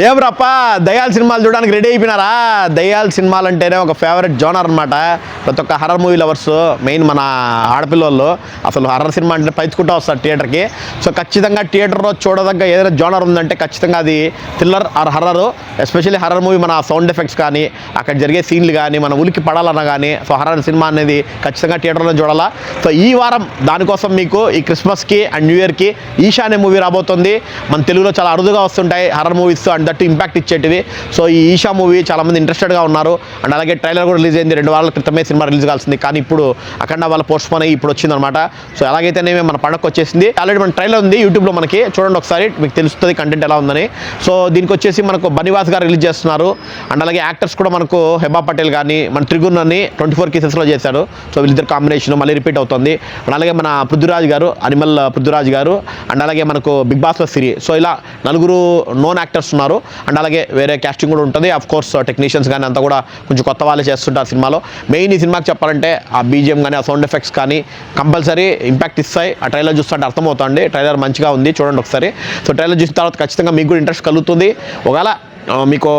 ఏం రప్ప దయ్యాల సినిమాలు చూడడానికి రెడీ అయిపోయినారా? దయ్యాల సినిమాలు అంటేనే ఒక ఫేవరెట్ జోనర్ అనమాట. ప్రతి ఒక్క హర్రర్ మూవీ లవర్స్, మెయిన్ మన ఆడపిల్లలు అసలు హర్రర్ సినిమా అంటే పైచుకుంటూ వస్తారు థియేటర్కి. సో ఖచ్చితంగా థియేటర్లో చూడదగ్గ ఏదైనా జోనర్ ఉందంటే ఖచ్చితంగా అది thriller or horror. Especially horror movie మన సౌండ్ ఎఫెక్ట్స్ కానీ, అక్కడ జరిగే సీన్లు కానీ, మన ఉలికి పడాలన్నా కానీ, సో హర్రర్ సినిమా అనేది ఖచ్చితంగా థియేటర్లో చూడాలా. సో ఈ వారం దానికోసం మీకు ఈ క్రిస్మస్కి అండ్ న్యూ ఇయర్కి ఈషా అనే మూవీ రాబోతుంది. మన తెలుగులో చాలా అరుదుగా వస్తుంటాయి horror movies and that impact ఇచ్చేటివి. సో ఈ ఈషా మూవీ చాలామంది ఇంట్రెస్టెడ్గా ఉన్నారు. అండ్ అలాగే ట్రైలర్ కూడా రిలీజ్ అయింది, 2 వారాల క్రితమే సినిమా రిలీజ్ కావాల్సింది, కానీ ఇప్పుడు అఖండ వాళ్ళ పోస్ట్ పోన్ అయ్యి ఇప్పుడు వచ్చిందనమాట. సో ఎలాగైతేనేమే మన పండగకు వచ్చేసింది. ఆల్రెడీ మన ట్రైలర్ ఉంది యూట్యూబ్లో, మనకి చూడండి ఒకసారి, మీకు తెలుస్తుంది కంటెంట్ ఎలా ఉందని. సో దీనికి వచ్చేసి మనకు బనివాస్ గారు రిలీజ్ చేస్తున్నారు. అండ్ అలాగే యాక్టర్స్ కూడా మనకు హెబా పటేల్ కానీ, మన త్రిగుణ్ని 24 కేసెస్లో చేశారు. సో వీళ్ళిద్దరు కాంబినేషన్ మళ్ళీ రిపీట్ అవుతుంది. అండ్ అలాగే మన పృథ్వీరాజ్ గారు, అనిమల్ పృథ్వీరాజ్ గారు, అండ్ అలాగే మనకు బిగ్ బాస్లో సిరి. సో ఇలా 4 నోన్ యాక్టర్స్ ఉన్నారు. అండ్ అలాగే వేరే క్యాస్టింగ్ కూడా ఉంటుంది. అఫ్ కోర్స్ టెక్నీషియన్స్ కానీ అంతా కూడా కొంచెం కొత్త వాళ్ళే చేస్తుంటారు సినిమాలో. మెయిన్ ఈ సినిమాకి చెప్పాలంటే ఆ బీజిఎం కానీ, ఆ సౌండ్ ఎఫెక్ట్స్ కానీ కంపల్సరీ ఇంపాక్ట్ ఇస్తాయి. ఆ ట్రైలర్ చూస్తుంటే అర్థమవుతుంది. ట్రైలర్ మంచిగా ఉంది, చూడండి ఒకసారి. సో ట్రైలర్ చూసిన తర్వాత ఖచ్చితంగా మీకు కూడా ఇంట్రెస్ట్ కలుగుతుంది. ఒకవేళ మీకు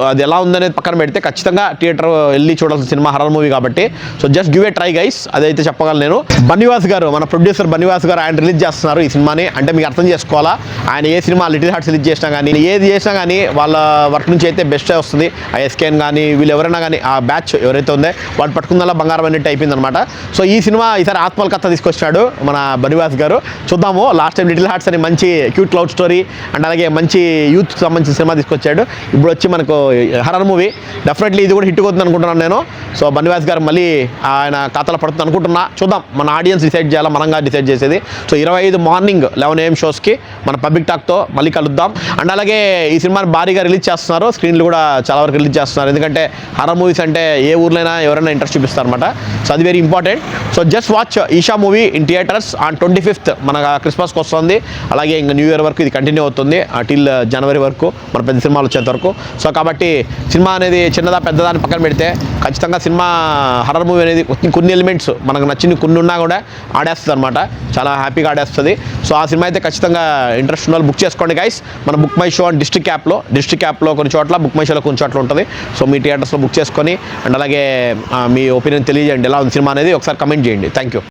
అది ఎలా ఉందనేది పక్కన పెడితే ఖచ్చితంగా థియేటర్ వెళ్ళి చూడాల్సిన సినిమా హర్రర్ మూవీ కాబట్టి. So just give a try guys, అదైతే చెప్పగలను నేను. బనివాస్ గారు, మన ప్రొడ్యూసర్ బనివాస్ గారు, ఆయన రిలీజ్ చేస్తున్నారు ఈ సినిమాని. అంటే మీకు అర్థం చేసుకోవాలా, ఆయన ఏ సినిమా లిటిల్ హార్ట్స్ రిలీజ్ చేసినా కానీ, ఏది చేసినా కానీ వాళ్ళ వర్క్ నుంచి అయితే బెస్టే వస్తుంది. ఆ ఎస్కేన్ కానీ, వీళ్ళు ఎవరైనా కానీ, ఆ బ్యాచ్ ఎవరైతే ఉందో వాళ్ళు పట్టుకుందల్లా బంగారం అన్నట్టు అయిపోయింది అనమాట. సో ఈ సినిమా ఈసారి ఆత్మల కథ తీసుకొచ్చాడు మన బనివాస్ గారు. చూద్దాము. లాస్ట్ టైం లిటిల్ హార్ట్స్ అని మంచి క్యూట్ లవ్ స్టోరీ అండ్ అలాగే మంచి యూత్ సంబంధించిన సినిమా తీసుకొచ్చాడు. ఇప్పుడు వచ్చి మనకు హర్రర్ మూవీ. డెఫినెట్లీ ఇది కూడా హిట్ అవుతుంది అనుకుంటున్నాను నేను. సో బనివాస్ గారు మళ్ళీ ఆయన ఖాతాలో పడుతుంది అనుకుంటున్నా. చూద్దాం, మన ఆడియన్స్ డిసైడ్ చేయాలా, మనంగా డిసైడ్ చేసేది. సో 25 మార్నింగ్ 11 AM షోస్కి మన పబ్లిక్ టాక్తో మళ్ళీ కలుద్దాం. అండ్ అలాగే ఈ సినిమాని భారీగా రిలీజ్ చేస్తున్నారు, స్క్రీన్లు కూడా చాలా వరకు రిలీజ్ చేస్తున్నారు. ఎందుకంటే హర్రర్ మూవీస్ అంటే ఏ ఊర్లైనా ఎవరైనా ఇంట్రెస్ట్ చూపిస్తారు అనమాట. సో అది very important. So just watch Eesha movie in theatres on 25th. మన క్రిస్మస్కి వస్తుంది. అలాగే ఇంకా న్యూ ఇయర్ వరకు ఇది కంటిన్యూ అవుతుంది, టిల్ జనవరి వరకు, మన పెద్ద సినిమాలు వచ్చేంత వరకు. సో కాబట్టి సినిమా అనేది చిన్నదా పెద్దదా అని పక్కన పెడితే ఖచ్చితంగా సినిమా హర్రర్ మూవీ అనేది కొన్ని ఎలిమెంట్స్ మనకు నచ్చిన కొన్ని ఉన్నా కూడా ఆడేస్తుంది అనమాట, చాలా హ్యాపీగా ఆడేస్తుంది. సో ఆ సినిమా అయితే ఖచ్చితంగా ఇంట్రెస్ట్ ఉన్న వాళ్ళు బుక్ చేసుకోండి గైస్. మన book my show and district యాప్లో కొన్ని చోట్ల, బుక్ మై షోలో కొన్ని చోట్ల ఉంటుంది. సో మీ థియేటర్స్లో బుక్ చేసుకొని అండ్ అలాగే మీ ఒపీనియన్ తెలియజేయండి ఎలా ఉంది సినిమా అనేది, ఒకసారి కమెంట్ చేయండి. Thank you.